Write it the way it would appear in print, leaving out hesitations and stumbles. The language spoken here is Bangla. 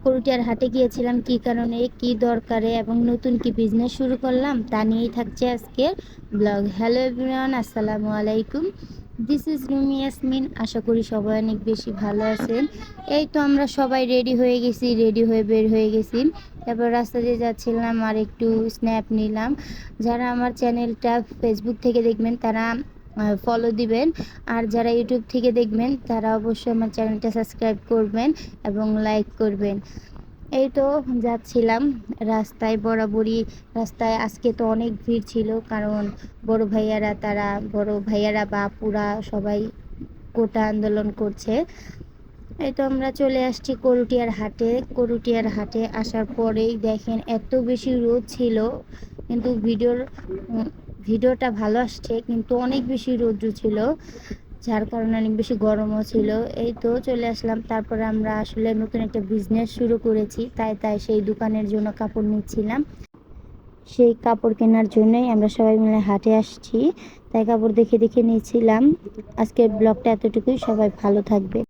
করুটিয়ার হাটে গিয়েছিলাম কি কারণে, কি দরকারে এবং নতুন কি বিজনেস শুরু করলাম তা নিয়েই থাকছে আজকের ব্লগ। হ্যালো এভরিওয়ান, আসসালামু আলাইকুম। This is Rumi Yasmin. আশা করি সবাই অনেক বেশি ভালো আছেন। এই তো আমরা সবাই রেডি হয়ে গেছি, রেডি হয়ে বের হয়ে গেছি। তারপর রাস্তা দিয়ে যাচ্ছিলাম আর একটু স্ন্যাপ নিলাম। যারা আমার চ্যানেলটা ফেসবুক থেকে দেখবেন তারা ফলো দিবেন, আর যারা ইউটিউব থেকে দেখবেন তারা অবশ্যই আমার চ্যানেলটা সাবস্ক্রাইব করবেন এবং লাইক করবেন। এই তো যাচ্ছিলাম রাস্তায়, বরাবরই রাস্তায় আজকে তো অনেক ভিড় ছিল, কারণ বড় ভাইয়ারা বা আপুরা সবাই কোটা আন্দোলন করছে। এই তো আমরা চলে আসছি করুটিয়ার হাটে আসার পরেই দেখেন এত বেশি রোদ ছিল, কিন্তু ভিডিওটা ভালো আসছে, কিন্তু অনেক বেশি রৌদ্র ছিল, যার কারণে অনেক বেশি গরমও ছিল। এই তো চলে আসলাম। তারপরে আমরা আসলে নতুন একটা বিজনেস শুরু করেছি, তাই সেই দোকানের জন্য কাপড় নিচ্ছিলাম। সেই কাপড় কেনার জন্যই আমরা সবাই মিলে হাটে আসছি, তাই কাপড় দেখে দেখে নিয়েছিলাম। আজকের ব্লগটা এতটুকুই, সবাই ভালো থাকবে।